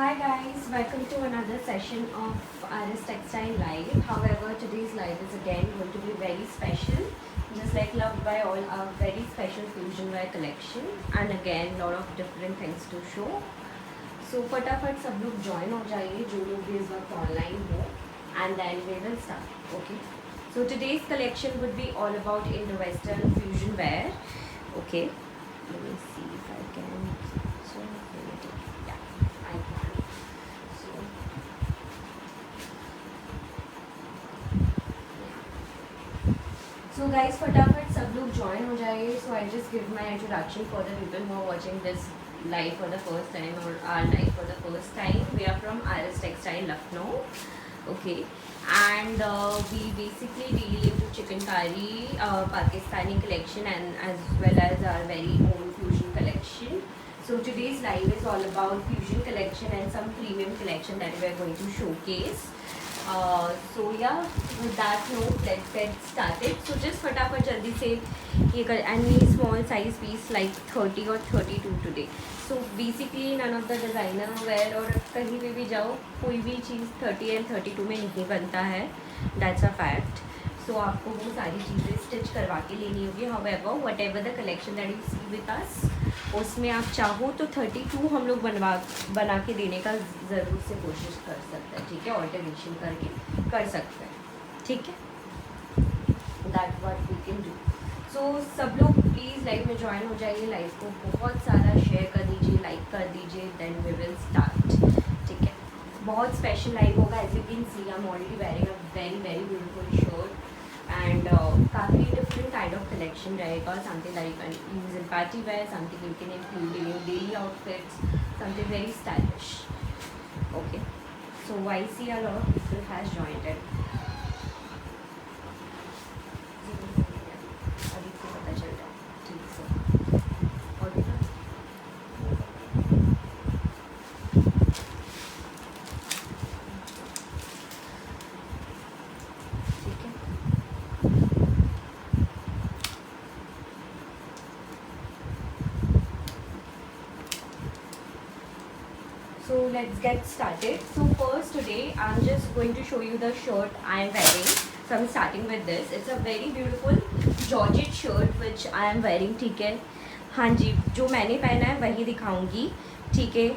Hi guys, welcome to another session of Iris Textile Live. However, today's live is again going to be very special, just like loved by all, our very special fusion wear collection, and again lot of different things to show. So फटाफट सब लोग join हो जाइए जो लोग भी इस वक्त online हो, and then we will start. Okay. So today's collection would be all about Indo-Western fusion wear. Okay. Let me see if I can. So yeah, I can. So So guys, फटाफट सब लोग join हो जाइए. So I just give my introduction for the people who are watching this live for the first time or are live for the first time. We are from Iris Textile Lucknow. Okay, and we basically deal into chikankari, Pakistani collection, and as well as our very own fusion collection. So today's live is all about fusion collection and some premium collection that we are going to showcase. So yeah, with that note, let's get started. So just फटाफट जल्दी से ये कर, and we small size piece like 30 or 32 today. So basically none of the designer wear और कहीं पे भी जाओ कोई भी चीज़ 30 and 32 में नहीं बनता है. That's a fact. So आपको वो सारी चीज़ें स्टिच करवा के लेनी होगी. However, whatever the collection that you see with us, उसमें आप चाहो तो 32 हम लोग बना के देने का ज़रूर से कोशिश कर सकते हैं. ठीक है, ऑल्टरेशन करके कर सकते हैं. ठीक है, that what we can do. So सब लोग प्लीज़ लाइव में ज्वाइन हो जाइए. लाइव को बहुत सारा शेयर कर दीजिए, लाइक कर दीजिए. Then we will start. ठीक है, बहुत स्पेशल लाइव होगा. As you can see I am already wearing a very very beautiful shirt. And काफ़ी different kind of collection रहेगा. Something that you can use in party wear, something you can include in your daily outfits, something very stylish. Okay, so I see a lot of people has joined it. अभी तो पता चल रहा है. ठीक से और भी ठीक है. So let's get started. So first today I'm just going to show you the shirt I am wearing. So I'm starting with this. It's a very beautiful Georgette shirt which I am wearing. ठीक है, हाँ जी, जो मैंने पहना है वही दिखाऊंगी. ठीक है,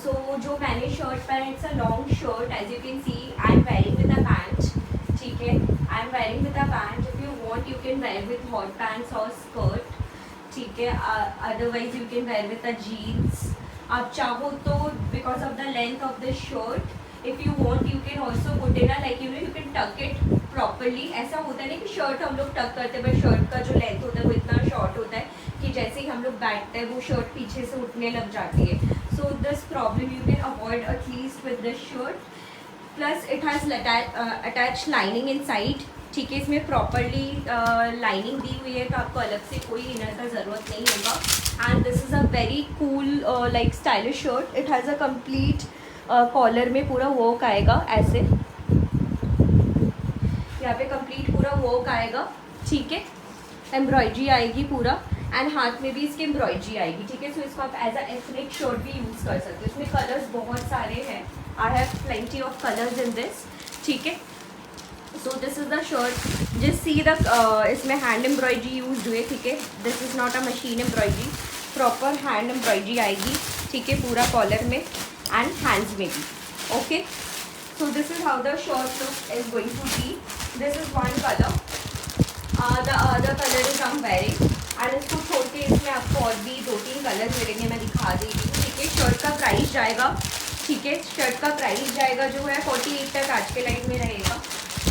so जो मैंने शर्ट पहना, it's a long shirt. As you can see, I am wearing with a pant. ठीक है, I am wearing with a pant. If you want, you can wear with hot pants or skirt. ठीक है, otherwise you can wear with a jeans. आप चाहो तो because of the length of the shirt, if you want you can also put in like you can टक it properly. ऐसा होता है ना कि शर्ट हम लोग टक करते हैं बट शर्ट का जो लेंथ होता है वो इतना शॉर्ट होता है कि जैसे ही हम लोग बैठते हैं वो शर्ट पीछे से उठने लग जाती है. So this problem you can avoid at least with this shirt. Plus it has attach lining in side. ठीक है, इसमें प्रॉपरली लाइनिंग दी हुई है तो आपको अलग से कोई इनर का ज़रूरत नहीं होगा. And this is a very cool like stylish shirt. It has a complete collar में पूरा वर्क आएगा ऐसे. यहाँ पे कंप्लीट पूरा वर्क आएगा. ठीक है, एम्ब्रॉयडरी आएगी पूरा एंड हाथ में भी इसकी एम्ब्रॉयडरी आएगी. ठीक है, सो इसको आप एज अ एथनिक शर्ट भी यूज़ कर सकते हो. इसमें कलर्स बहुत सारे हैं. I have plenty of colours in this. ठीक है, so this is the shirt. Just see the इसमें हैंड एम्ब्रॉयडरी यूज हुए. ठीक है, this is not a machine embroidery, proper hand embroidery आएगी. ठीक है, पूरा कॉलर में एंड हैंड्स में भी. Okay, so this is how the shirt look is going to be. This is one colour. The other colour is I am wearing. And इसको छोड़ के इसमें आपको और भी 2-3 कलर मिलेंगे, मैं दिखा दे रही हूँ. ठीक है, शर्ट का प्राइस जाएगा. ठीक है, शर्ट का प्राइस जाएगा जो है 48 तक आज के लाइफ में रहेगा.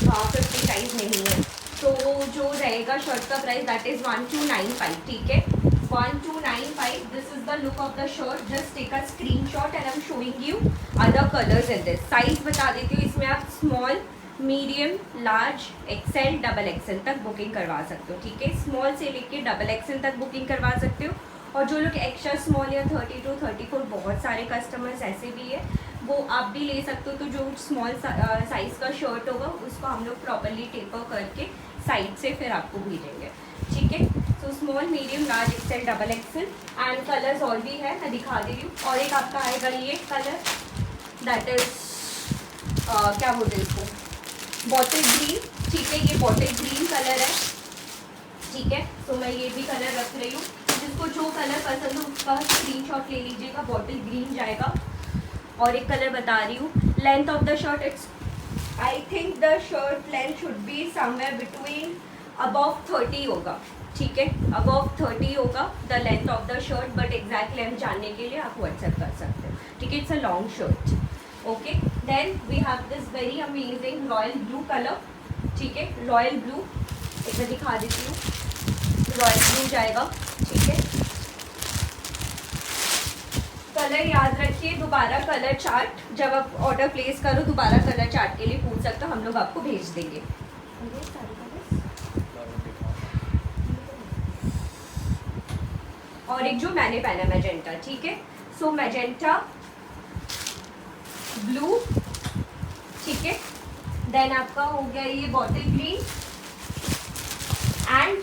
50 प्राइस नहीं है. तो जो रहेगा शर्ट का प्राइस दैट इज़ 1295. ठीक है, 1295. This is the look of the shirt. Just take a screenshot and I am showing you other colours in this. Size बता देती हूँ. इसमें आप small, medium, large, XL, double XL तक booking करवा सकते हो. ठीक है, स्मॉल से लेके डबल एक्सेल तक बुकिंग करवा सकते हो. और जो लोग एक्स्ट्रा स्मॉल या 32, 34, बहुत सारे कस्टमर्स ऐसे भी है, वो आप भी ले सकते हो. तो जो स्मॉल साइज़ का शर्ट होगा उसको हम लोग प्रॉपरली टेपर करके साइड से फिर आपको भेजेंगे. ठीक है, so small, medium, large, XL, double XL and colours और भी है, मैं दिखा दे रही हूँ. और एक आपका आएगा ये कलर. दैट इज क्या बोलते हैं इसको, बॉटल ग्रीन। ठीक है, ये बॉटल ग्रीन कलर है। ठीक है, तो मैं ये भी कलर रख रही हूँ, जिसको जो कलर पसंद हो उसका स्क्रीनशॉट ले लीजिएगा। बॉटल ग्रीन जाएगा। और एक कलर बता रही हूँ। Length of the shirt, it's I think the shirt length should be somewhere between above 30 होगा। ठीक है, अबव 30 होगा the length of the shirt, but exact length जानने के लिए आप व्हाट्सएप कर सकते हो। ठीक है, it's a long shirt. Okay, then we have this very amazing royal blue colour. ठीक है, रॉयल ब्लू एक बार दिखा देती हूँ। रॉयल ब्लू जाएगा। ठीक है, कलर याद रखिए, दोबारा कलर चार्ट जब आप ऑर्डर प्लेस करो दोबारा कलर चार्ट के लिए पूछ सकते हो, हम लोग आपको भेज देंगे। और एक जो मैंने पहना मैजेंटा। ठीक है, सो मैजेंटा ब्लू। ठीक है, देन आपका हो गया ये बॉटल ग्रीन एंड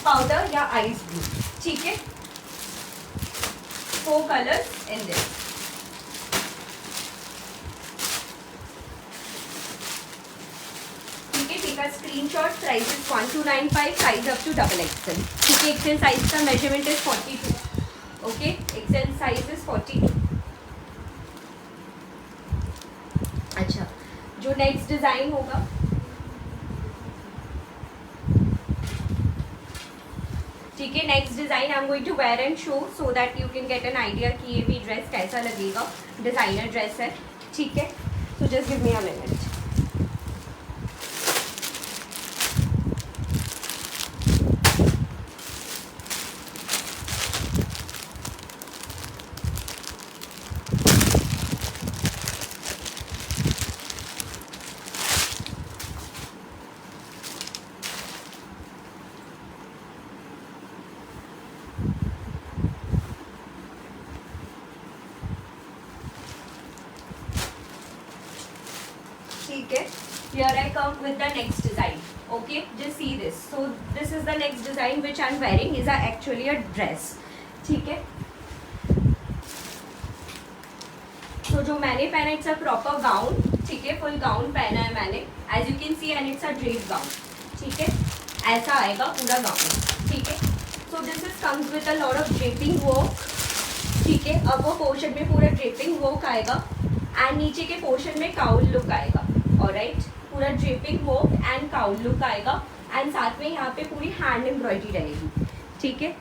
पाउडर या आइस ब्लू। ठीक है, 4 कलर्स इन दिस। ठीक है, take a screenshot. Price is 1295, size up to XXL। ठीक है, एक्सेल साइज का measurement is 42। Okay, XL size is 42। अच्छा, जो नेक्स्ट डिजाइन होगा, ठीक है, next design I am going to wear and show so that you can get an idea कि ये भी ड्रेस कैसा लगेगा। डिजाइनर ड्रेस है। ठीक है, so just give me a minute. ठीक है, here I come with the next design. Okay, just see this. So this is the next design which I am wearing. is actually a dress. ठीक है, तो जो मैंने पहना it's a proper gown. ठीक है, फुल गाउन पहना है मैंने, as you can see, and it's a drape gown. ठीक है, ऐसा आएगा पूरा गाउन। ठीक है, so this is comes with a lot of draping work. ठीक है, अब वो पोर्शन में पूरा ड्रेपिंग वर्क आएगा एंड नीचे के पोर्शन में काउल लुक आएगा। ऑलराइट, पूरा draping work and cowl look आएगा एंड साथ में यहाँ पे पूरी हैंड एम्ब्रॉयडरी रहेगी। ठीक है,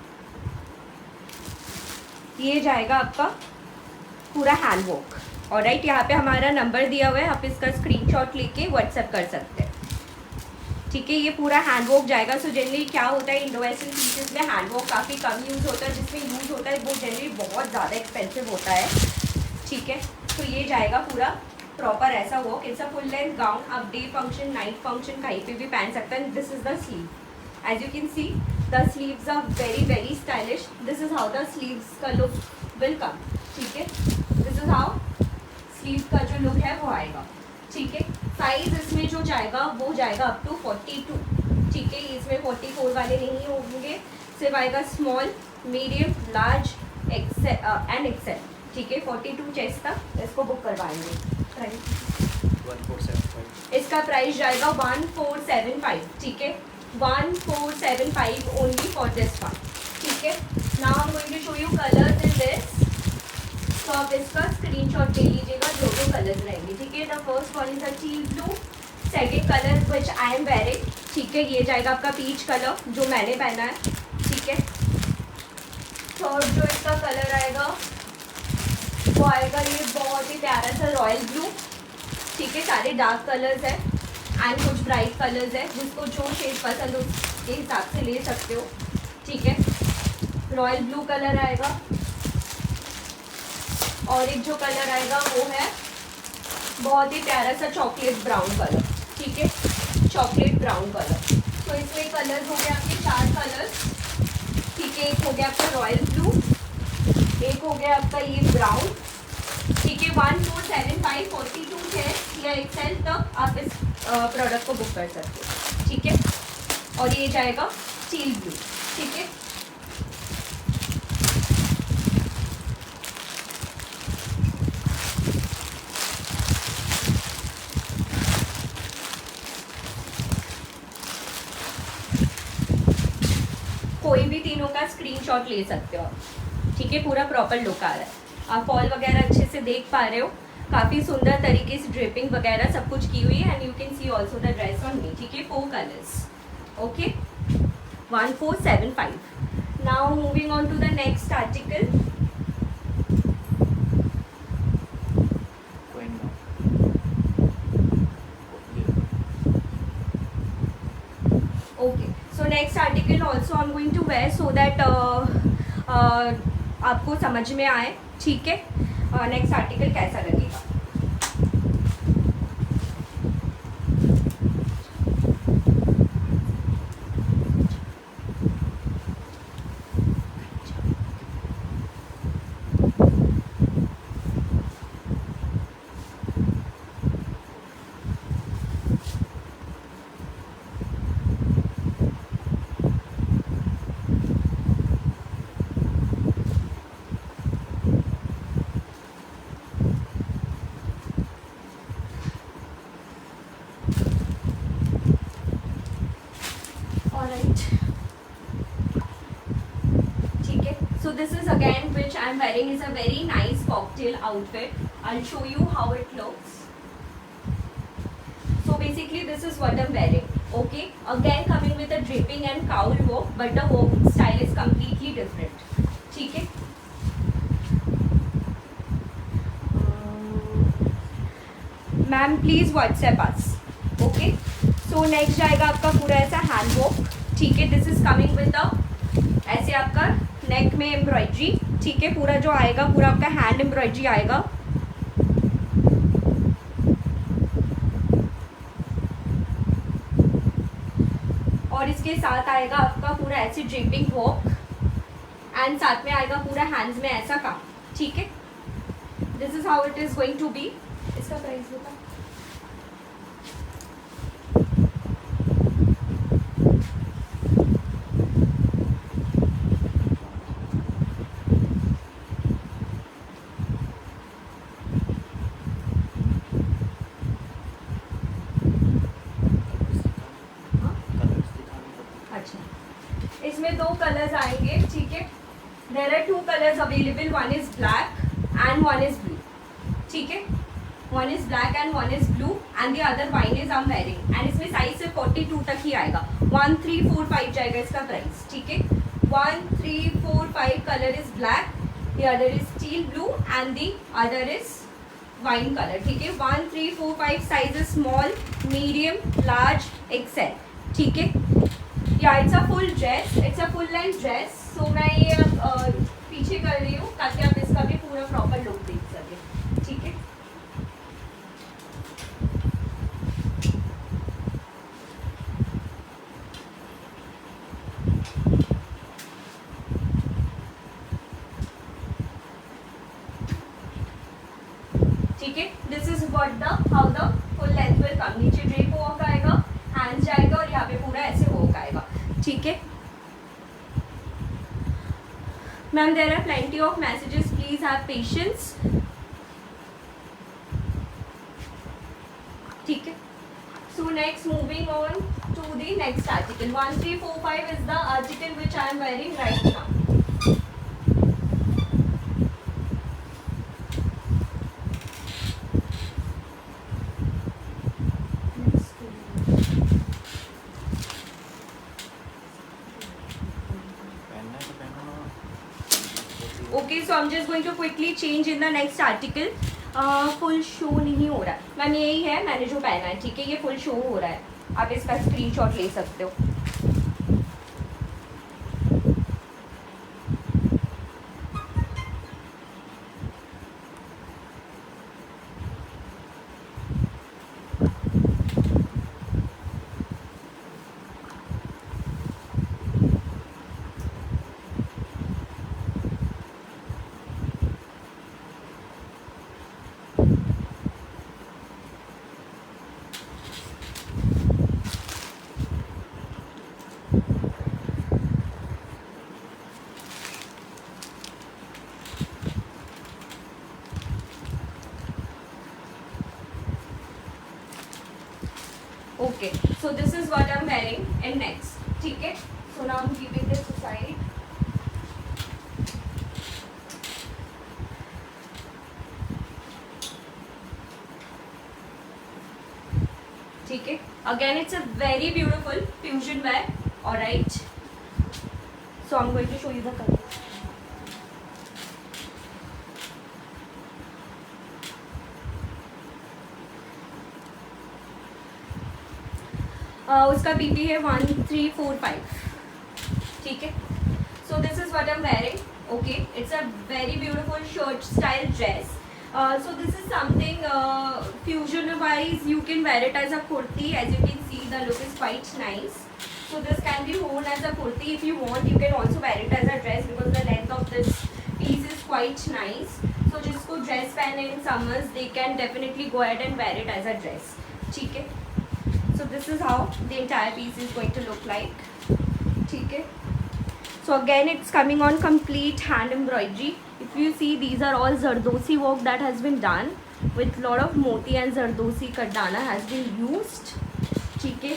ये जाएगा आपका पूरा हैंड वर्क। ऑलराइट, यहाँ पे हमारा नंबर दिया हुआ है, आप इसका स्क्रीनशॉट लेके व्हाट्सएप कर सकते हैं। ठीक है, ये पूरा हैंड वर्क जाएगा। सो जनरली क्या होता है, इंडो वेस्टर्न पीसेस में हैंड वर्क काफ़ी कम यूज़ होता है, जिसमें यूज़ होता है वो जनरली बहुत ज़्यादा एक्सपेंसिव होता है। ठीक है, तो ये जाएगा पूरा प्रॉपर ऐसा work. It's a full length gown, आप डे फंक्शन, नाइट फंक्शन कहीं पे भी पहन सकते हैं। This is the sleeve, as you can see the sleeves are very very stylish. This is how the sleeves का लुक विल कम। ठीक है, दिस इज हाउ स्लीव का जो लुक है वो आएगा। ठीक है, साइज इसमें जो जाएगा वो जाएगा अप टू 42। ठीक है, इसमें 44 वाले नहीं होंगे, सिर्फ आएगा small, medium, large and XL. ठीक है, 42 चेस्ट तक इसको बुक करवाएंगे। प्राइस 1475, इसका प्राइस जाएगा 1475। ठीक है, 1475 ओनली फॉर दिस वन। ठीक है, now I am going to show you colours in this. तो आप इसका स्क्रीनशॉट ले लीजिएगा जो जो कलर्स रहेंगे। ठीक है, the first one is a teal blue, second colour which I am wearing. ठीक है, ये जाएगा आपका पीच कलर जो मैंने पहना है। ठीक है, थर्ड जो इसका कलर आएगा वो आएगा ये बहुत ही प्यारा सा रॉयल ब्लू। ठीक है, सारे डार्क कलर्स है एंड कुछ ब्राइट कलर्स है, जिसको जो शेड पसंद हो उसके हिसाब से ले सकते हो। ठीक है, रॉयल ब्लू कलर आएगा और एक जो कलर आएगा वो है बहुत ही प्यारा सा चॉकलेट ब्राउन कलर। ठीक है, चॉकलेट ब्राउन कलर। तो इसमें कलर्स हो गए आपके 4 कलर्स। ठीक है, एक हो गया आपका रॉयल ब्लू, एक हो गया आपका ये ब्राउन। ठीक है, 1475 42 चेस्ट या एक्सेल तक आप इस प्रोडक्ट को बुक कर सकते हो। ठीक है, और ये जाएगा टील ब्लू। ठीक है, कोई भी तीनों का स्क्रीनशॉट ले सकते हो आप, ठीक है। पूरा प्रॉपर लुक आ रहा है, आप फॉल वगैरह अच्छे से देख पा रहे हो, काफ़ी सुंदर तरीके से ड्रिपिंग वगैरह सब कुछ की हुई है। And you can see also the dress on me, ठीक है। 4 colours, okay. 1475. Now moving on to the next article. Okay, so next article also I am going to wear so that आपको समझ में आए, ठीक है। नेक्स्ट आर्टिकल कैसा लगेगा। This is again which I am wearing is a very nice cocktail outfit. I'll show you how it looks. So basically this is what I'm wearing, okay. Again coming with a draping and cowl work, but the work style is completely different, ठीक है। Ma'am please WhatsApp us, okay. So next जाएगा आपका पूरा ऐसा hand work, ठीक है। This is coming with the ऐसे आपका नेक में एम्ब्रॉयडरी, ठीक है। पूरा जो आएगा पूरा आपका हैंड एम्ब्रॉयडरी आएगा, और इसके साथ आएगा आपका पूरा ऐसे ड्रिपिंग वर्क, एंड साथ में आएगा पूरा हैंड्स में ऐसा काम, ठीक है। This is how it is going to be. इसका प्राइस बता। इसमें 2 कलर्स आएंगे, ठीक है। There are 2 colours available, one is black and one is blue, ठीक है। One is black and one is blue and the other wine is I am wearing. And इसमें size से 42 तक ही आएगा। 1345 जाएगा इसका प्राइस, ठीक है। 1345 colour is black, the other is steel blue and the other is wine colour, ठीक है। 1345 size is small, medium, large, XL, ठीक है। या it's a full dress, it's a full length dress. So मैं ये पीछे कर रही हूँ ताकि आप इसका भी पूरा प्रॉपर लुक देख सकें, ठीक है। ठीक है, this is what the how the full length will come. नीचे ड्रेप वर्क आएगा, हैंड्स जाएगा, और यहाँ पे पूरा ऐसे वर्क आएगा, ठीक है। Ma'am there are plenty of messages, please have patience, ठीक है। So next moving on to the next article. 1345 is the article which I am wearing right now. Okay, so I am just going to quickly change in the next article. Full show नहीं हो रहा है ma'am, यही है मैंने जो पहना है, ठीक है। ये फुल शो हो रहा है, आप इसका स्क्रीनशॉट ले सकते हो। Okay, so this is what I'm wearing in next, ठीक है। So now I'm keeping this side. ठीक है. Again, it's a very beautiful fusion wear. All right. So I'm going to show you the color. उसका BP है 1345. ठीक है. So this is what I'm wearing. Okay, it's a very beautiful shirt style dress. So this is something fusion wise you can wear it as a kurti. As you can see, the look is quite nice. So this can be worn as a kurti. If you want, you can also wear it as a dress because the length of this piece is quite nice. So जिसको dress पहने in summers, they can definitely go ahead and wear it as a dress. ठीक है. So this is how the entire piece is going to look like. ठीक है. So again, it's coming on complete hand embroidery. If you see, these are all Zardosi work that has been done with lot of moti and Zardosi kardana has been used. ठीक है.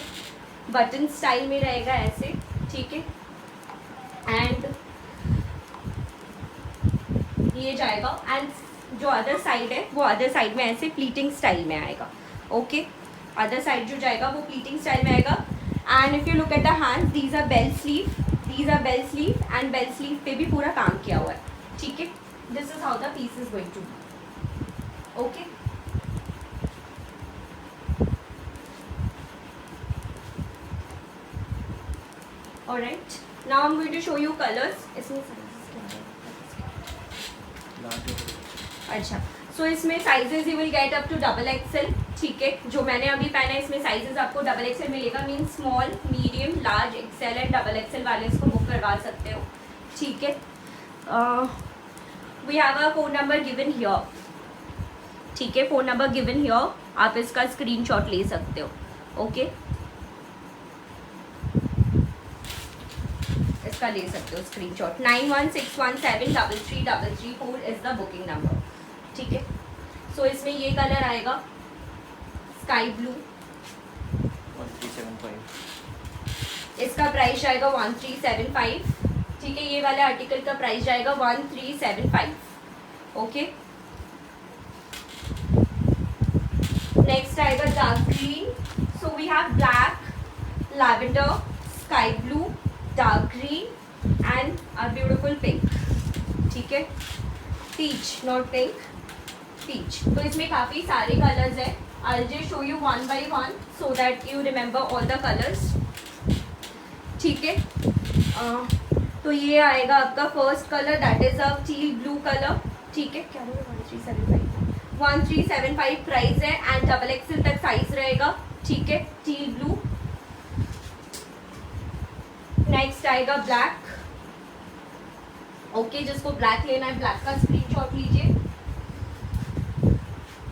Button style में रहेगा ऐसे. ठीक है. And ये जाएगा. And जो अदर साइड है वो अदर साइड में ऐसे प्लीटिंग स्टाइल में आएगा. ओके. अदर साइड जो जाएगा वो प्लीटिंग स्टाइल में आएगा. And if you look at the hands, these are bell sleeve. These are bell sleeve and bell sleeve पे भी पूरा काम किया हुआ है. ठीक है. This is how the piece is going to be. Okay. Alright. Now I am going to show you colours. इसमें अच्छा. सो इसमें sizes you will get up to double XL. ठीक है. जो मैंने अभी पहना है इसमें साइजेस आपको डबल एक्सएल मिलेगा. Mean small, medium, large, XL and double XL वाले इसको बुक करवा सकते हो. ठीक है. We have a phone number given here. ठीक है. Phone number given here. आप इसका स्क्रीनशॉट ले सकते हो. ओके. इसका ले सकते हो screenshot. 9161733334 is the booking number. ठीक है. सो इसमें ये कलर आएगा स्काई ब्लू. 1375. इसका प्राइस आएगा 1375. ठीक है. ये वाले आर्टिकल का प्राइस जाएगा 1375. ओके. नेक्स्ट आएगा dark green. So we have black, lavender, sky blue, dark green and a beautiful pink. ठीक है. Peach, not pink, peach. तो इसमें काफ़ी सारे कलर्स हैं. I'll just show you one by one so that you remember all the colors. ठीक है. तो ये आएगा आपका first colour, that is a teal blue colour. ठीक है. क्या होगा? 1375 प्राइस है एंड डबल एक्सएल तक साइज रहेगा. ठीक है. Teal blue. नेक्स्ट आएगा ब्लैक. ओके. जिसको ब्लैक लेना है ब्लैक का स्क्रीनशॉट लीजिए.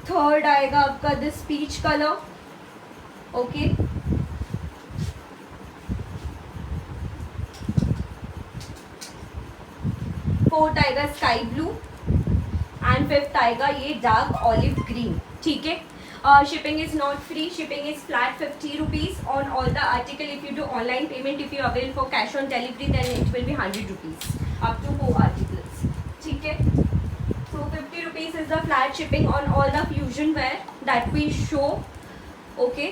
थर्ड आएगा आपका this peach colour. Okay. Fourth आएगा स्काई ब्लू एंड फिफ्थ आएगा ये डार्क ऑलिव ग्रीन. ठीक है. Shipping is not free. Shipping is flat 50 rupees on all the article. If you do online payment, if you avail for cash on delivery, then it will be 100 rupees up to 4 articles. ठीक है. So 50 rupees is the flat shipping on all the fusion wear that we show. Okay.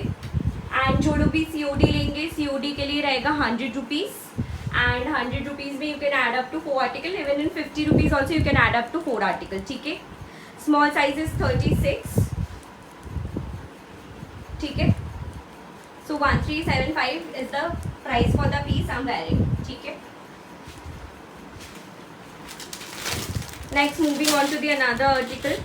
And जो लोग भी COD लेंगे, COD के लिए रहेगा 100 rupees. And 100 rupees में you can add up to 4 articles. Even in 50 rupees also you can add up to 4 articles. ठीक है. Small size is 36. ठीक है. So 1375 is the price for the piece I'm wearing. ठीक है. Next, moving on to the another article.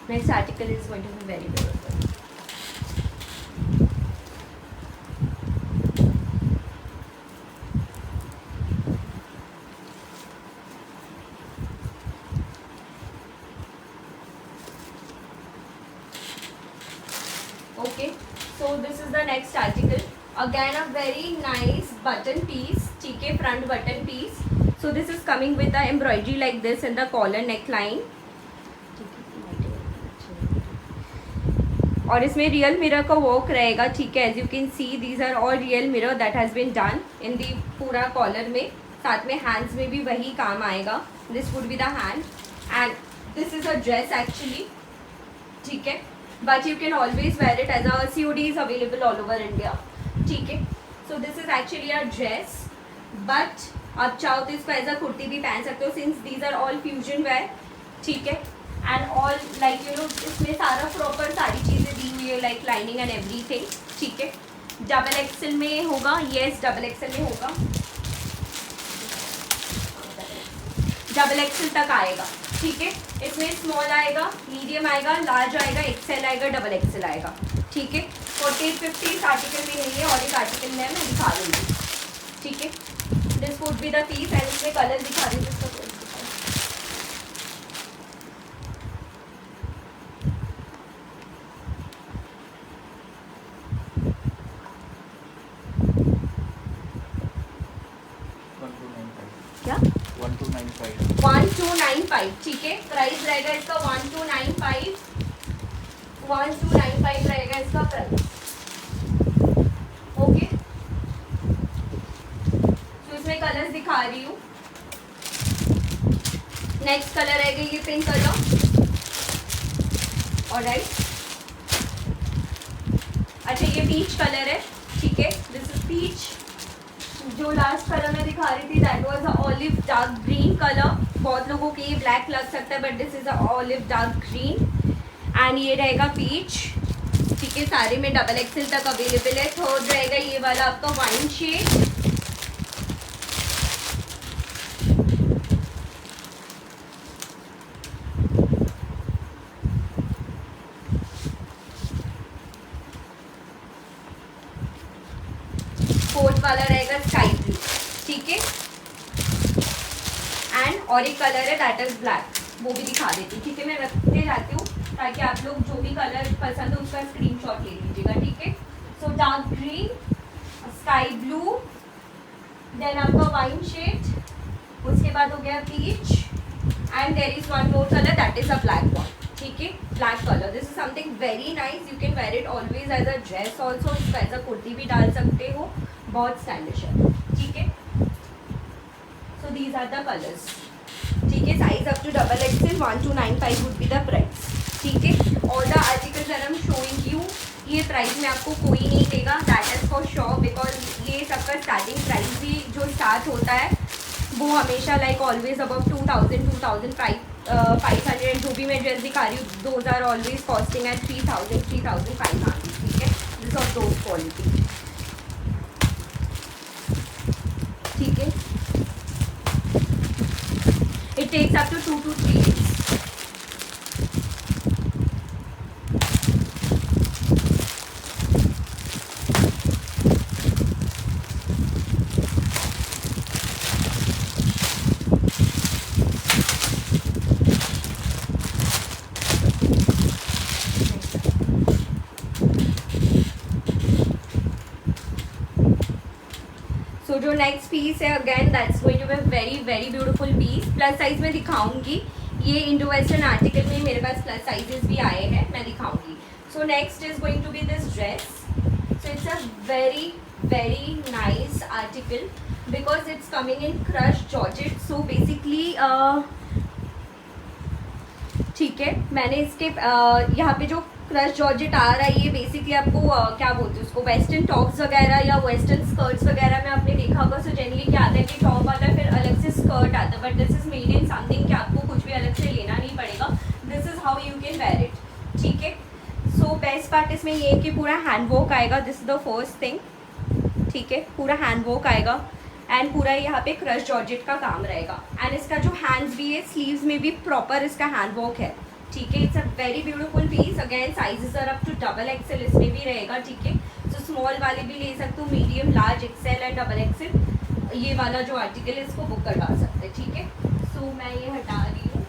Next article is going to be very beautiful. Okay, so this is the next article, again a very nice button piece, ठीक है, front button piece. So this is coming with the embroidery like this in the collar neck line. और इसमें real mirror का work रहेगा, ठीक है. As you can see these are all real mirror that has been done in the पूरा collar में. साथ में हैंड्स में भी वही काम आएगा. This would be the hand and this is a dress actually, ठीक है. But you can always wear it as a COD is available all over India, ठीक है. So this is actually a dress, but आप चाहो तो इसको as a kurti भी पहन सकते हो since these are all fusion wear, ठीक है. And all like you know इसमें सारा प्रॉपर सारी चीज़ें दी हुई है, लाइक लाइनिंग एंड एवरीथिंग, ठीक है. डबल एक्सल में होगा, येस डबल एक्सल में होगा, डबल एक्सल तक आएगा, ठीक है. इसमें स्मॉल आएगा, मीडियम आएगा, लार्ज आएगा, XL आएगा, डबल XL आएगा, ठीक है. 40-50 इस आर्टिकल में नहीं है और एक आर्टिकल में मैं दिखा दूँगी, ठीक है. This would be the piece and इसमें कलर दिखा रही हूँ. 1295, ठीक है. प्राइस रहेगा इसका 1295, 1295 रहेगा इसका प्राइस, ओके. तो इसमें कलर्स दिखा रही हूँ. नेक्स्ट कलर रहेगा ये पिंक कलर, ऑलराइट. अच्छा ये पीच कलर है, ठीक है. This is peach. जो लास्ट कलर मैं दिखा रही थी that was a olive dark green colour. बहुत लोगों के ये ब्लैक लग सकता है but this is a olive dark green and ये रहेगा पीच, ठीक है. सारे में डबल एक्सेल तक अवेलेबल है. थर्ड रहेगा ये वाला आपका वाइन शेड, फोर्थ वाला रहेगा स्काई ब्लू, ठीक है. एंड और एक कलर है दैट इज ब्लैक, वो भी दिखा देती हूँ, ठीक है. मैं रखते जाती हूँ ताकि आप लोग जो भी कलर पसंद है उसका स्क्रीनशॉट ले लीजिएगा, ठीक है. So dark green, sky blue, then आपका वाइन शेड, उसके बाद हो गया peach and there is one more colour that is a black one, ठीक है. Black colour, this is something very nice. You can wear it always as a dress also, इसको as a kurti भी डाल सकते हो, बहुत स्टाइलिश है, ठीक है. So these are the colours, ठीक है. Size up to double Excel, 1295 would be the price, ठीक है. और the articles that I am showing you, ये प्राइस में आपको कोई नहीं देगा, that is for sure, because ये सबका स्टार्टिंग प्राइस भी जो स्टार्ट होता है वो हमेशा लाइक ऑलवेज अबव 2000, 2500. जो भी मैं ड्रेस दिखा रही हूँ those are always costing at 3000, 3500, ठीक है. दिस ऑफ दोज क्वालिटी, ठीक है. It takes up to 2 to 3 days. So जो नेक्स्ट पीस है again that's going to be very very beautiful piece. Plus size में दिखाऊंगी, ये इंडो वेस्टर्न आर्टिकल में मेरे पास प्लस साइजेस भी आए हैं, मैं दिखाऊंगी. So next is going to be this dress. So it's a very very nice article because it's coming in crush georgette. So basically ठीक है, मैंने इसके यहाँ पे जो क्रश जॉर्जेट आ रहा है ये बेसिकली आपको क्या बोलते हैं उसको, वेस्टर्न टॉप्स वगैरह या वेस्टर्न स्कर्ट्स वगैरह में आपने देखा होगा. सो जनरली क्या आता है कि टॉप आता है फिर अलग से स्कर्ट आता है, but this is made in something कि आपको कुछ भी अलग से लेना नहीं पड़ेगा. This is how you can wear it, ठीक है. सो बेस्ट पार्ट इसमें ये कि पूरा हैंड वर्क आएगा, this is the first thing, ठीक है. पूरा हैंड वर्क आएगा एंड पूरा यहाँ पे क्रश जॉर्जेट का काम रहेगा. एंड इसका जो हैंड्स भी है, स्लीव्स में भी प्रॉपर इसका हैंड वर्क है, ठीक है. It's a very beautiful piece. Again sizes are up to double XL इसमें भी रहेगा, ठीक है. सो स्मॉल वाले भी ले सकते हो, medium, large, XL and double XL. ये वाला जो आर्टिकल है इसको बुक करवा सकते हैं, ठीक है. सो मैं ये हटा रही हूँ.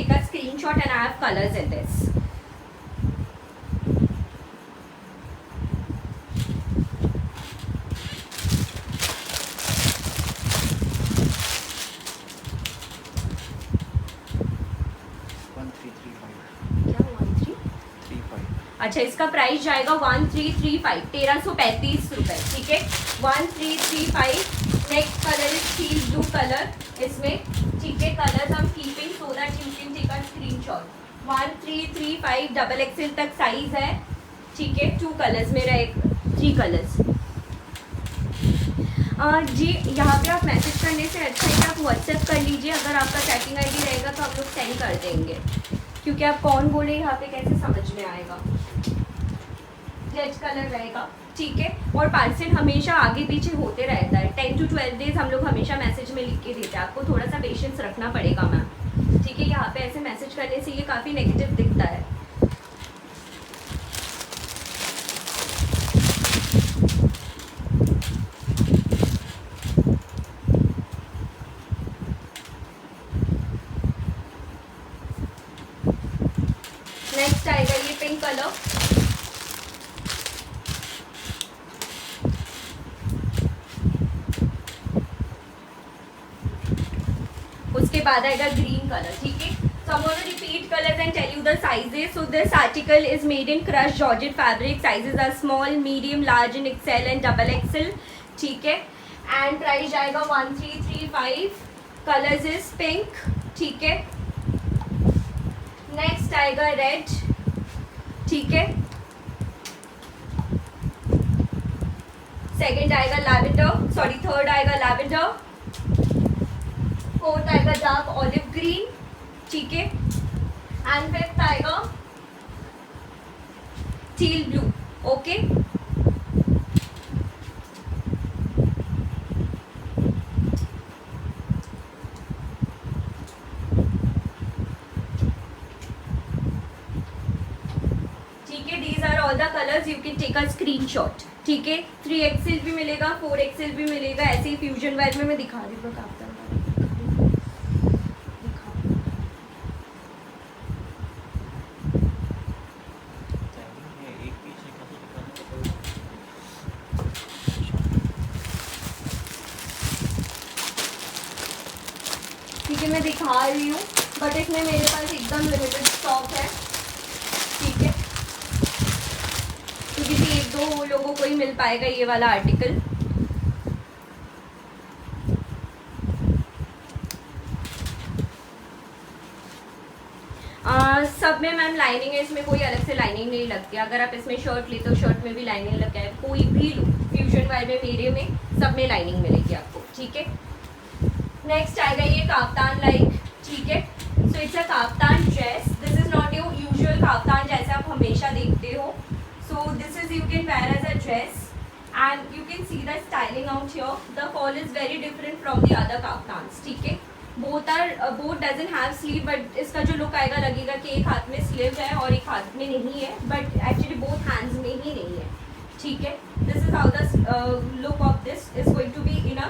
Take a screenshot and I have colours in this. अच्छा, इसका प्राइस जाएगा 1335, 1335 रुपए. ठीक है, 1335. Next colour is steel blue colour इसमें. ठीक है, कलर्स हम keeping so that you can take a screenshot. 1335 double XL तक साइज है. ठीक है, 2 कलर्स मेरा एक 3 कलर्स. जी, यहाँ पे आप मैसेज करने से अच्छा है कि आप व्हाट्सएप कर लीजिए. अगर आपका ट्रैकिंग आईडी रहेगा तो हम लोग सेंड कर देंगे, क्योंकि आप कौन बोले यहाँ पे कैसे समझ में आएगा. रेड कलर रहेगा. ठीक है, और पार्सल हमेशा आगे पीछे होते रहता है. 10 to 12 डेज हम लोग हमेशा मैसेज में लिख के देते हैं. आपको थोड़ा सा पेशेंस रखना पड़ेगा मैम. ठीक है, यहाँ पे ऐसे मैसेज करने से ये काफ़ी नेगेटिव दिखता है. नेक्स्ट आएगा ये पिंक कलर. उसके बाद आएगा ग्रीन कलर. ठीक है, so I'm going to repeat colors and tell you the sizes. So this article is made in crushed georgette fabric. Sizes are small, medium, large and XL and double XL. ठीक है, and price जाएगा 1335. Colors is pink. ठीक है, next आएगा red. ठीक है, second आएगा lavender, sorry third आएगा लैवेंडर. फोर्थ आएगा डार्क ऑलिव ग्रीन. ठीक है, एंड फिफ्थ आएगा टील ब्लू. ओके, ठीक है, these are all the colours. You can take a screenshot. ठीक है, 3XL भी मिलेगा, 4XL भी मिलेगा. ऐसे ही फ्यूजन वेयर में मैं दिखा रही हूँ. ठीक है, मैं दिखा रही हूँ, बट इसमें मेरे पास एकदम लिमिटेड स्टॉक है. ठीक है, तो किसी 1-2 लोगों को ही मिल पाएगा ये वाला आर्टिकल. सब में मैम लाइनिंग है, इसमें कोई अलग से लाइनिंग नहीं लगती. अगर आप इसमें शर्ट लेते हो, शर्ट में भी लाइनिंग लग है. कोई भी लो, फ्यूजन वायर में, मेरे में, सब में लाइनिंग मिलेगी आपको. ठीक है, नेक्स्ट आएगा ये काफ्तान लाइक. ठीक है, so it's a kaftan dress. This is not your usual kaftan जैसे आप हमेशा देखते हो. So this is you can wear as a dress and you can see the styling out here. The fall is very different from the other kaftans. ठीक है, both doesn't have sleeve, but इसका जो look आएगा लगेगा कि एक हाथ में स्लीव है और एक हाथ में नहीं है, बट एक्चुअली बोथ हैंड्स में ही नहीं है. ठीक है, this is how the look of this is going to be in a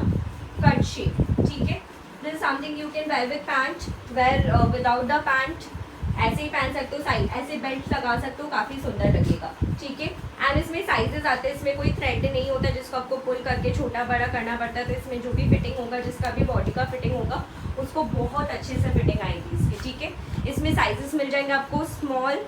cut shape. ठीक है, this is something you can wear with pant, wear without the pant. ऐसे ही पहन सकते हो, साइड ऐसे बेल्ट लगा सकते हो, काफ़ी सुंदर लगेगा. ठीक है, एंड इसमें साइजेस आते हैं. इसमें कोई थ्रेड नहीं होता जिसको आपको पुल करके छोटा बड़ा करना पड़ता है. तो इसमें जो भी फिटिंग होगा, जिसका भी बॉडी का फिटिंग होगा, उसको बहुत अच्छे से फिटिंग आएगी इसकी. ठीक है, इसमें साइजेस मिल जाएंगे आपको small,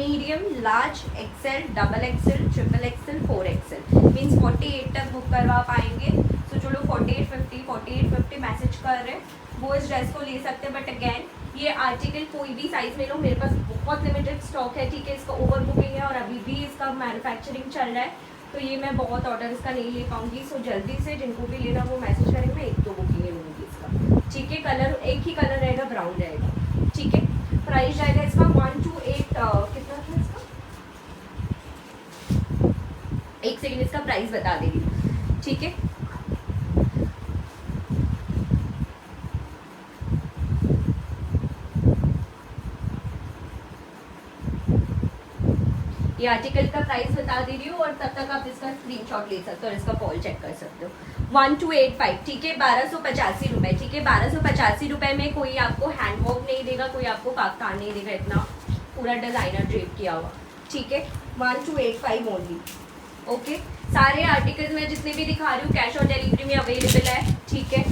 medium, large, XL, double XL, triple XL, 4XL. Means 48 तक बुक करवा पाएंगे. तो जो लोग 4850 मैसेज कर रहे हैं वो इस ड्रेस को ले सकते हैं. बट अगैन ये आर्टिकल कोई भी साइज़ में लो, मेरे पास बहुत लिमिटेड स्टॉक है. ठीक है, इसका ओवर बुकिंग है और अभी भी इसका मैन्युफैक्चरिंग चल रहा है, तो ये मैं बहुत ऑर्डर इसका नहीं ले पाऊंगी. सो जल्दी से जिनको भी लेना वो मैसेज करेंगे, मैं 1-2 बुकिंग लूँगी इसका. ठीक है, कलर एक ही कलर रहेगा, ब्राउन रहेगा. ठीक है, प्राइस जाएगा इसका 128. कितना था इसका, एक सेकेंड, इसका प्राइस बता देगी. ठीक है, ये आर्टिकल का प्राइस बता दे रही हूँ और तब तक आप इसका स्क्रीनशॉट ले सकते हो और इसका पॉल चेक कर सकते हो। 1285, ठीक है, 1285 रुपये, ठीक है। 1285 रुपये में कोई आपको हैंडवर्क नहीं देगा, कोई आपको काफ्तान नहीं देगा, इतना पूरा डिजाइनर ड्रेप किया हुआ, ठीक है। 1285 ओनली, ओके। सारे आर्टिकल्स में जितने भी दिखा रही हूँ कैश ऑन डिलीवरी में अवेलेबल है, ठीक है।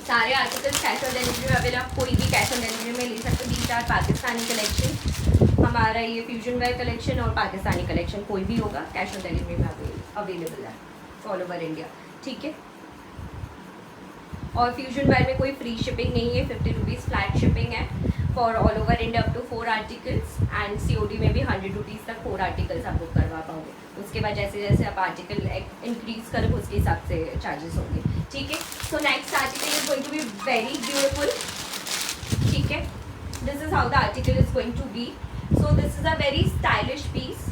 सारे आर्टिकल्स कैश ऑन डिलीवरी में अवेलेबल, आप कोई भी कैश ऑन डिलीवरी में ले सकते हो। दीज आर पाकिस्तानी कलेक्शन, हमारा ये फ्यूजन वेयर कलेक्शन और पाकिस्तानी कलेक्शन कोई भी होगा कैश ऑन डिलीवरी में अवेलेबल है ऑल ओवर इंडिया, ठीक है। और फ्यूजन वेयर में कोई फ्री शिपिंग नहीं है, 50 रुपीज़ फ्लैट शिपिंग है for all over India up to 4 articles and COD में भी 100 रुपीज़ तक 4 आर्टिकल्स आप बुक करवा पाओगे। उसके बाद जैसे जैसे आप आर्टिकल इंक्रीज करोगे उसके हिसाब से चार्जेस होंगे, ठीक है। So next article is going to be very beautiful, ठीक है। This is how the article is going to be. So this is a very stylish piece,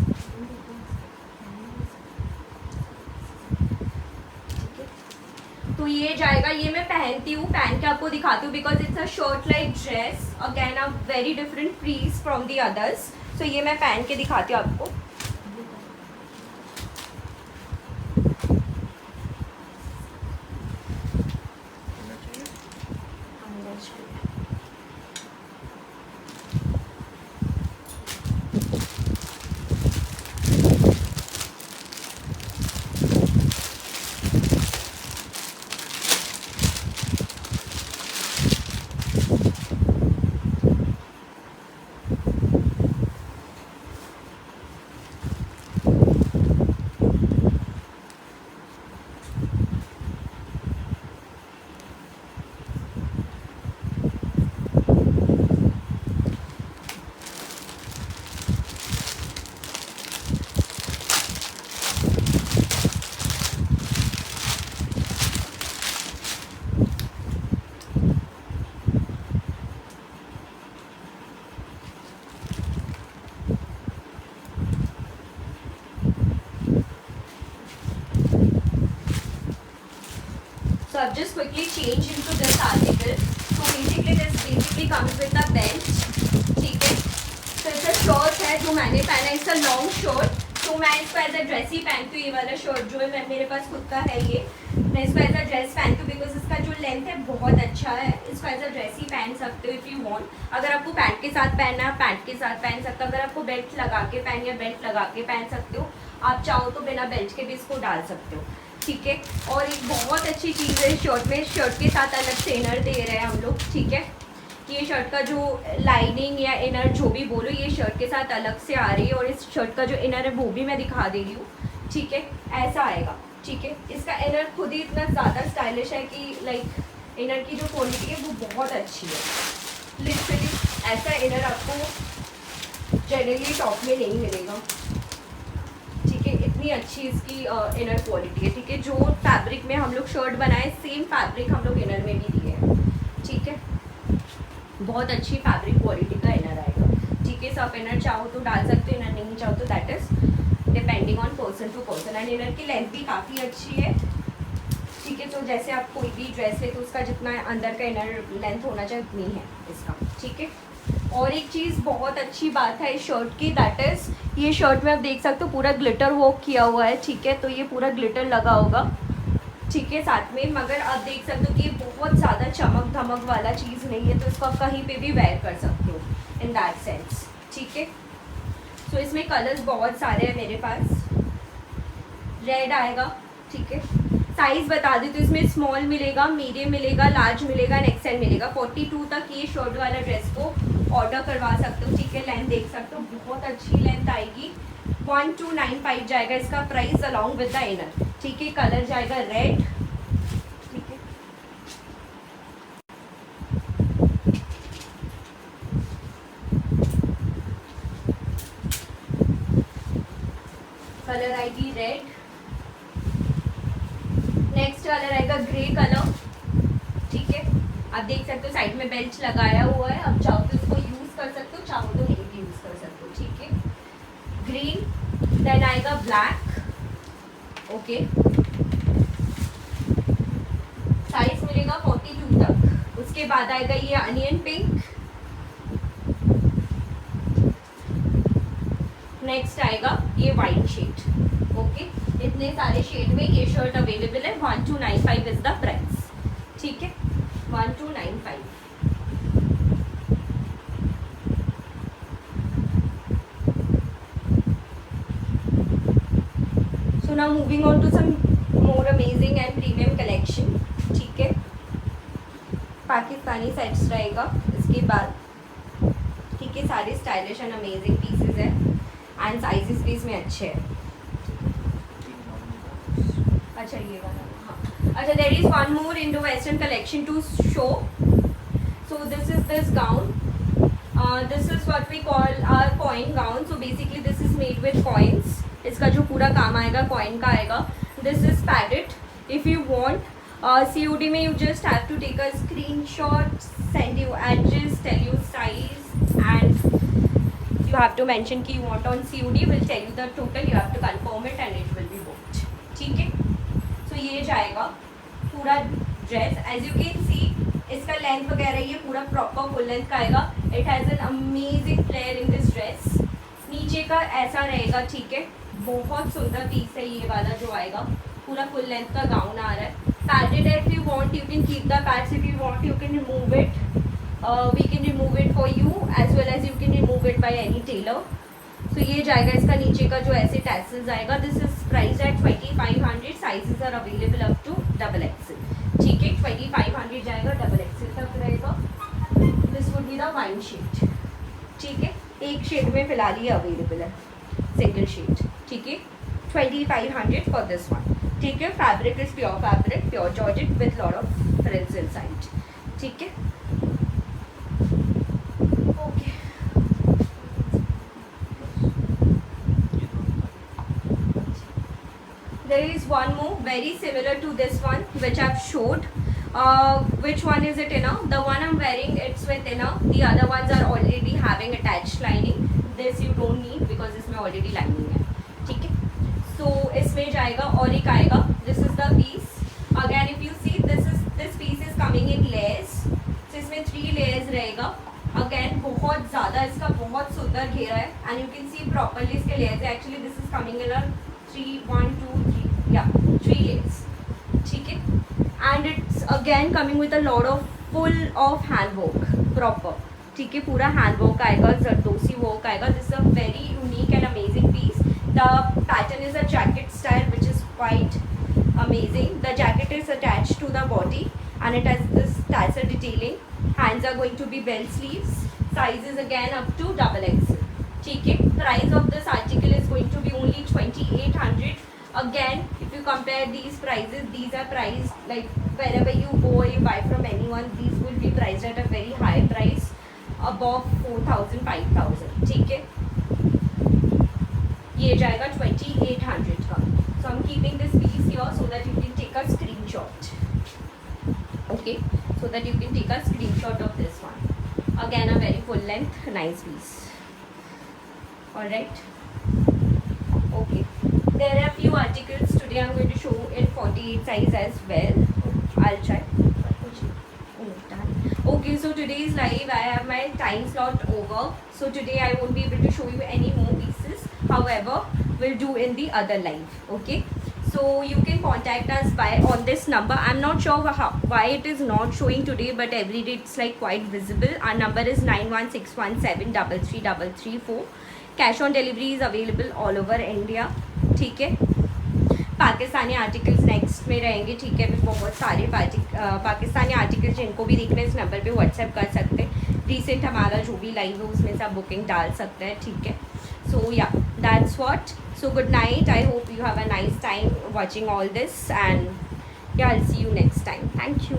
तो ये जाएगा, ये मैं पहनती हूँ, पहन के आपको दिखाती हूँ because it's a shirt like dress, again a very different piece from the others. So ये मैं पहन के दिखाती हूँ आपको। So I've just quickly changed into this article. So basically this comes with a belt, ठीक है। तो इसका शर्ट है जो मैंने पहना है, इसका लॉन्ग शर्ट, तो मैं इसको एज अ ड्रेस ही पहनती हूँ। ये वाला शर्ट जो है मेरे पास खुद का है, ये मैं इसको एज अ ड्रेस पहनती हूँ बिकॉज इसका जो लेंथ है बहुत अच्छा है। इसको एज अ ड्रेस ही पहन सकते हो इफ़ यू वांट। अगर आपको पैंट के साथ पहनना है पैंट के साथ पहन सकते हो, अगर आपको बेल्ट लगा के पहनना है बेल्ट लगा के पहन सकते हो, आप चाहो तो बिना बेल्ट के भी इसको डाल सकते हो, ठीक है। और एक बहुत अच्छी चीज़ है शर्ट में, शर्ट के साथ अलग से इनर दे रहे हैं हम लोग, ठीक है। ये शर्ट का जो लाइनिंग या इनर जो भी बोलो ये शर्ट के साथ अलग से आ रही है और इस शर्ट का जो इनर है वो भी मैं दिखा दे रही हूँ, ठीक है। ऐसा आएगा, ठीक है। इसका इनर खुद ही इतना ज़्यादा स्टाइलिश है कि लाइक इनर की जो क्वालिटी है वो बहुत अच्छी है। लिटरली ऐसा इनर आपको जनरली टॉप में नहीं मिलेगा, ठीक है। इतनी अच्छी इसकी इनर क्वालिटी है, ठीक है। जो फैब्रिक में हम लोग शर्ट बनाए सेम फैब्रिक हम लोग इनर में भी दिए हैं, ठीक है। बहुत अच्छी फैब्रिक क्वालिटी का इनर आएगा, ठीक है। सो आप इनर चाहो तो डाल सकते हो, इनर नहीं चाहो तो that is depending on person to person. And inner की लेंथ भी काफ़ी अच्छी है, ठीक है। तो जैसे आप कोई भी ड्रेस है तो उसका जितना अंदर का इनर लेंथ होना चाहिए उतनी है इसका, ठीक है। और एक चीज़ बहुत अच्छी बात है इस शर्ट की, दैट इज़ ये शर्ट में आप देख सकते हो पूरा ग्लिटर वर्क किया हुआ है, ठीक है। तो ये पूरा ग्लिटर लगा होगा, ठीक है, साथ में। मगर आप देख सकते हो कि ये बहुत ज़्यादा चमक धमक वाला चीज़ नहीं है, तो इसको आप कहीं पे भी वेयर कर सकते हो इन दैट सेंस, ठीक है। सो इसमें कलर्स बहुत सारे हैं मेरे पास। रेड आएगा, ठीक है। साइज़ बता दी तो इसमें स्मॉल मिलेगा, मीडियम मिलेगा, लार्ज मिलेगा एंड एक्सएल मिलेगा। 42 तक ये शर्ट वाला ड्रेस को ऑर्डर करवा सकते हो, ठीक है। लेंथ देख सकते हो बहुत अच्छी लेंथ आएगी। 1295 जाएगा इसका price along with the inner, ठीक है। कलर जाएगा रेड, ठीक है। कलर आएगी रेड। नेक्स्ट कलर आएगा ग्रे कलर, ठीक है। आप देख सकते हो साइड में बेल्ट लगाया हुआ है, आप चाहो तो इसको यूज कर सकते हो, चाहो तो नहीं भी यूज कर सकते हो, ठीक है। ग्रीन, देन आएगा ब्लैक, ओके। साइज मिलेगा 42 तक। उसके बाद आएगा ये अनियन पिंक, नेक्स्ट आएगा ये वाइन शेड. ओके, इतने सारे शेड में ये शर्ट अवेलेबल है. 1295 इज द प्राइस. ठीक है, 1295. So now moving on to some more amazing and premium collection. ठीक है, पाकिस्तानी सेट्स रहेगा इसके बाद. ठीक है, सारे स्टाइलिश एंड अमेजिंग पीसेस है एंड साइजेस भी इसमें अच्छे हैं. अच्छा ये वाला, हाँ. अच्छा, there is one more Indo western collection to show. So this is this gown. This is what we call our coin gown. So basically this is made with coins. इसका जो पूरा काम आएगा कॉइन का आएगा. This is padded. If you want COD में you just have to take a screenshot, send you address, tell you size and you have to mention कि you want on COD. will tell you the total, you have to confirm it and it will be booked. ठीक है, so ये जाएगा पूरा dress. as you can see इसका length वगैरह ये पूरा प्रॉपर फुल लेंथ का आएगा. it has an amazing flare in this dress. नीचे का ऐसा रहेगा. ठीक है, बहुत सुंदर पीस है ये वाला जो आएगा. पूरा फुल लेंथ का गाउन आ रहा है. Padded, if you want you can keep the pads, if you want you can remove it. We can remove it for you as well as you can remove it by any tailor. So ये जाएगा. इसका नीचे का जो ऐसे tassels आएगा. This is priced at 2500. Sizes are available up to XXL. ठीक है, 2500 जाएगा, XXL तक रहेगा. This would be the wine shade. ठीक है, एक शेड में फिलहाल ये अवेलेबल है, सिंगल शेड. ठीक है, 2500 for this one. ठीक है, fabric is pure fabric, pure georgette with lot of frills inside. ठीक है, okay. There is one more very similar to this one which I've showed. Which one is it inner? The one I'm wearing it's with inner. The other ones are already having attached lining. This you don't need because इसमें already lining है. ठीक है, so इसमें जाएगा और एक आएगा. This is the piece. Again if you see this piece is coming in layers. So इसमें 3 layers रहेगा. Again बहुत ज़्यादा इसका बहुत सुंदर घेरा है and you can see properly इसके layers है. Actually this is coming in a 3 layers. ठीक है, and it's again coming with a lot of full of hand work proper. ठीक है, पूरा हैंड वर्क आएगा, जरदोसी वर्क आएगा. This is a very unique and amazing piece. The pattern is a jacket style which is quite amazing. The jacket is attached to the body and it has this tassel detailing. Hands are going to be bell sleeves. Size is again up to XXL. ठीक है, price of this article is going to be only 2800. Again, if you compare these prices, these are priced like wherever you go or you buy from anyone, these will be priced at a very high price, above 4000, 5000. ठीक है, ये जाएगा 2800 का. So I'm keeping this piece here so that you can take a screenshot. Okay, so that you can take a screenshot of this one. Again a very full length nice piece. Alright, okay, there are few articles today I'm going to show in 48 size as well. I'll try. Okay, so today's live I have my time slot over, so today I won't be able to show you any more pieces. However, we'll do in the other live. Okay, so you can contact us by on this number. I'm not sure why it is not showing today, but every day it's like quite visible. Our number is 9161733334. Cash on delivery is available all over India. ठीक है, Pakistani articles next में रहेंगे. ठीक है, बहुत सारे Pakistani articles जिनको भी देखना है इस नंबर पे व्हाट्सएप कर सकते हैं. रिसेंट हमारा जो भी लाइव है उसमें से आप बुकिंग डाल सकते हैं. ठीक है, सो या that's what. So good night. I hope you have a nice time watching all this and yeah, I'll see you next time. Thank you.